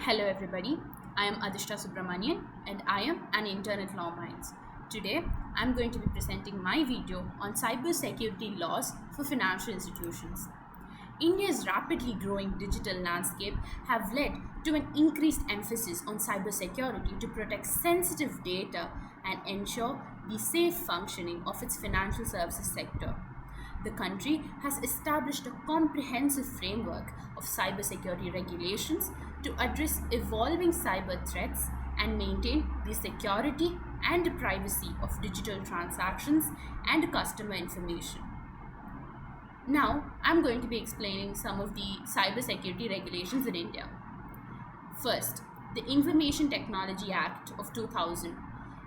Hello everybody, I am Adishta Subramanian and I am an intern at Law Minds. Today, I am going to be presenting my video on cybersecurity laws for financial institutions. India's rapidly growing digital landscape have led to an increased emphasis on cybersecurity to protect sensitive data and ensure the safe functioning of its financial services sector. The country has established a comprehensive framework of cybersecurity regulations to address evolving cyber threats and maintain the security and privacy of digital transactions and customer information. Now, I'm going to be explaining some of the cybersecurity regulations in India. First, the Information Technology Act of 2000,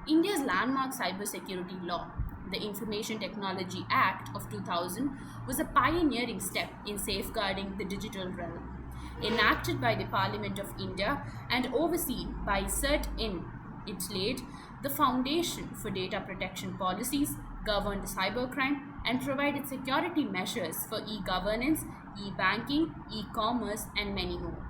India's landmark cybersecurity law. The Information Technology Act of 2000 was a pioneering step in safeguarding the digital realm. Enacted by the Parliament of India and overseen by CERT-In, it laid the foundation for data protection policies, governed cybercrime, and provided security measures for e-governance, e-banking, e-commerce, and many more.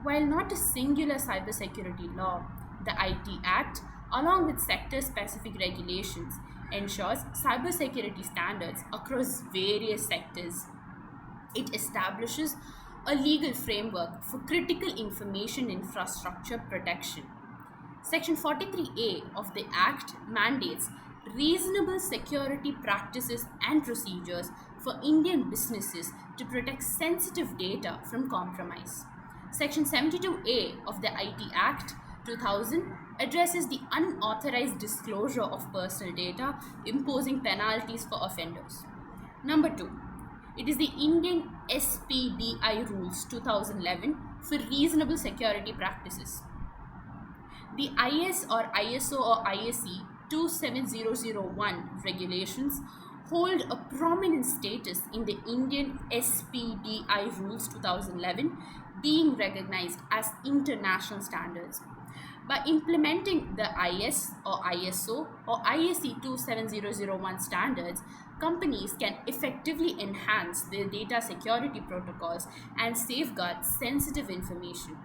While not a singular cybersecurity law, the IT Act, along with sector-specific regulations, ensures cybersecurity standards across various sectors. It establishes a legal framework for critical information infrastructure protection. Section 43A of the Act mandates reasonable security practices and procedures for Indian businesses to protect sensitive data from compromise. Section 72A of the IT Act 2000 addresses the unauthorized disclosure of personal data, imposing penalties for offenders. Number 2. It is the Indian SPDI Rules 2011 for reasonable security practices. The IS or ISO or ISE 27001 regulations hold a prominent status in the Indian SPDI Rules 2011, being recognized as international standards. By implementing the IS or ISO or ISE 27001 standards, companies can effectively enhance their data security protocols and safeguard sensitive information.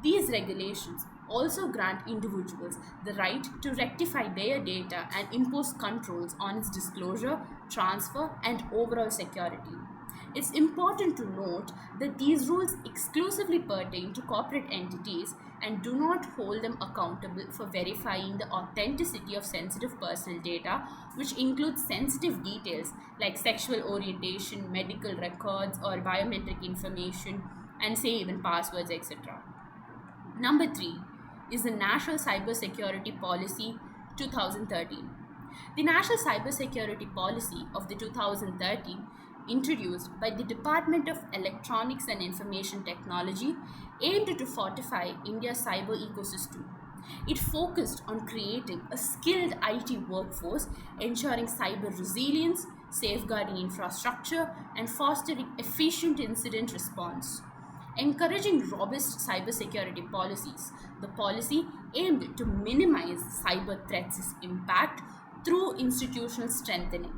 These regulations also grant individuals the right to rectify their data and impose controls on its disclosure, transfer, and overall security. It's important to note that these rules exclusively pertain to corporate entities and do not hold them accountable for verifying the authenticity of sensitive personal data, which includes sensitive details like sexual orientation, medical records, or biometric information, and say even passwords, etc. Number 3 is the National Cybersecurity Policy 2013. The National Cybersecurity Policy of the 2013, introduced by the Department of Electronics and Information Technology, aimed to fortify India's cyber ecosystem. It focused on creating a skilled IT workforce, ensuring cyber resilience, safeguarding infrastructure, and fostering efficient incident response. Encouraging robust cybersecurity policies, the policy aimed to minimize cyber threats' impact through institutional strengthening.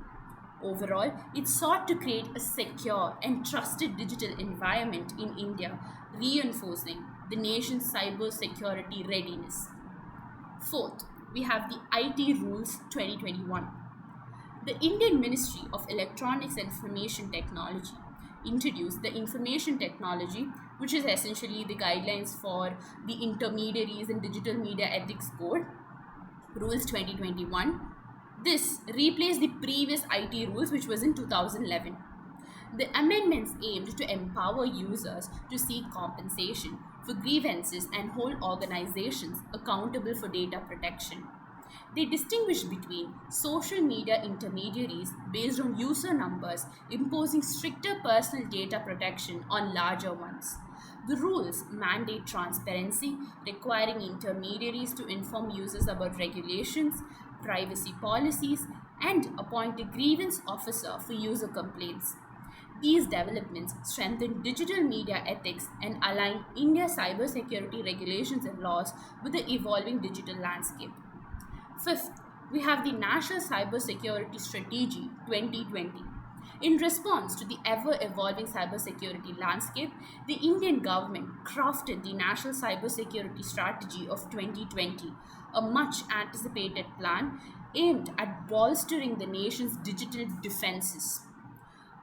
Overall, it sought to create a secure and trusted digital environment in India, reinforcing the nation's cybersecurity readiness. Fourth, we have the IT Rules 2021. The Indian Ministry of Electronics and Information Technology introduced the Information Technology, which is essentially the guidelines for the intermediaries in Digital Media Ethics Code, Rules 2021. This replaced the previous IT rules, which was in 2011. The amendments aimed to empower users to seek compensation for grievances and hold organizations accountable for data protection. They distinguish between social media intermediaries based on user numbers, imposing stricter personal data protection on larger ones. The rules mandate transparency, requiring intermediaries to inform users about regulations, privacy policies, and appoint a grievance officer for user complaints. These developments strengthen digital media ethics and align India's cybersecurity regulations and laws with the evolving digital landscape. Fifth, we have the National Cybersecurity Strategy 2020. In response to the ever evolving cybersecurity landscape, the Indian government crafted the National Cybersecurity Strategy of 2020, a much anticipated plan aimed at bolstering the nation's digital defenses.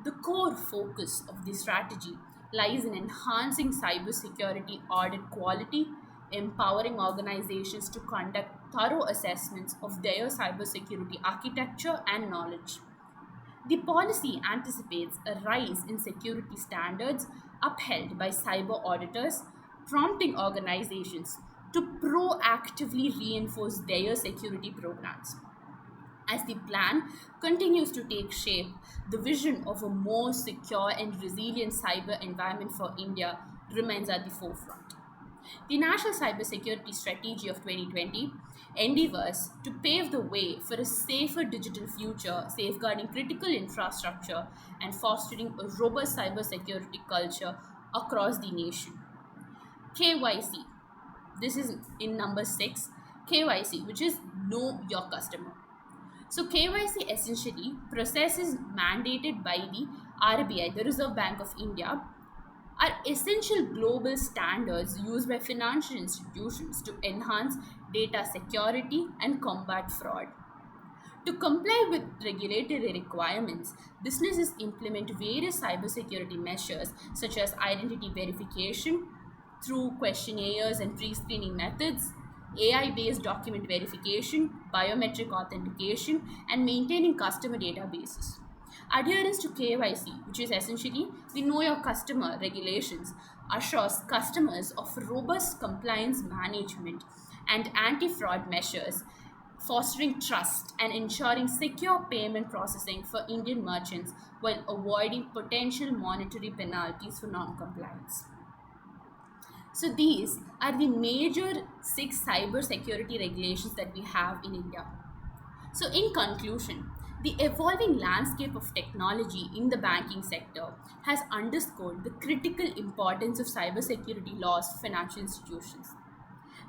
The core focus of the strategy lies in enhancing cybersecurity audit quality, empowering organizations to conduct thorough assessments of their cybersecurity architecture and knowledge. The policy anticipates a rise in security standards upheld by cyber auditors, prompting organizations to proactively reinforce their security programs. As the plan continues to take shape, the vision of a more secure and resilient cyber environment for India remains at the forefront. The National Cybersecurity Strategy of 2020 endeavors to pave the way for a safer digital future, safeguarding critical infrastructure and fostering a robust cybersecurity culture across the nation. KYC. This is in number 6. KYC, which is Know Your Customer. So KYC essentially processes mandated by the RBI, the Reserve Bank of India, are essential global standards used by financial institutions to enhance data security and combat fraud. To comply with regulatory requirements, businesses implement various cybersecurity measures such as identity verification through questionnaires and pre screening methods, AI based document verification, biometric authentication, and maintaining customer databases. Adherence to KYC, which is essentially the Know Your Customer regulations, assures customers of robust compliance management and anti fraud measures, fostering trust and ensuring secure payment processing for Indian merchants while avoiding potential monetary penalties for non compliance. So, these are the major 6 cybersecurity regulations that we have in India. So, in conclusion, the evolving landscape of technology in the banking sector has underscored the critical importance of cybersecurity laws for financial institutions.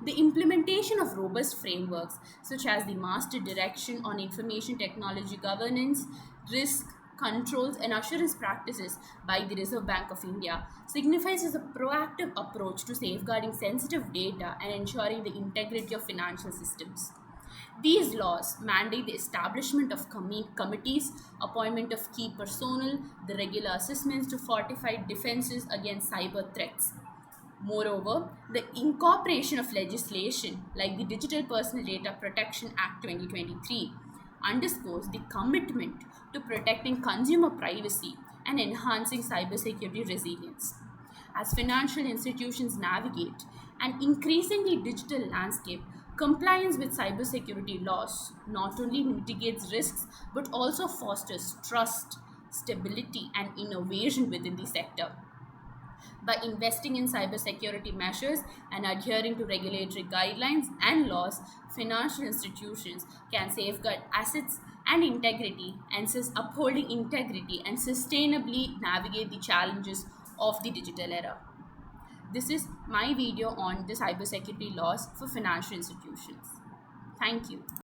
The implementation of robust frameworks such as the Master Direction on Information Technology Governance, Risk, Controls, and Assurance Practices by the Reserve Bank of India signifies as a proactive approach to safeguarding sensitive data and ensuring the integrity of financial systems. These laws mandate the establishment of committees, appointment of key personnel, the regular assessments to fortify defenses against cyber threats. Moreover, the incorporation of legislation like the Digital Personal Data Protection Act 2023 underscores the commitment to protecting consumer privacy and enhancing cybersecurity resilience. As financial institutions navigate an increasingly digital landscape, compliance with cybersecurity laws not only mitigates risks but also fosters trust, stability, and innovation within the sector. By investing in cybersecurity measures and adhering to regulatory guidelines and laws, financial institutions can safeguard assets and integrity and upholding integrity and sustainably navigate the challenges of the digital era. This is my video on the cybersecurity laws for financial institutions. Thank you.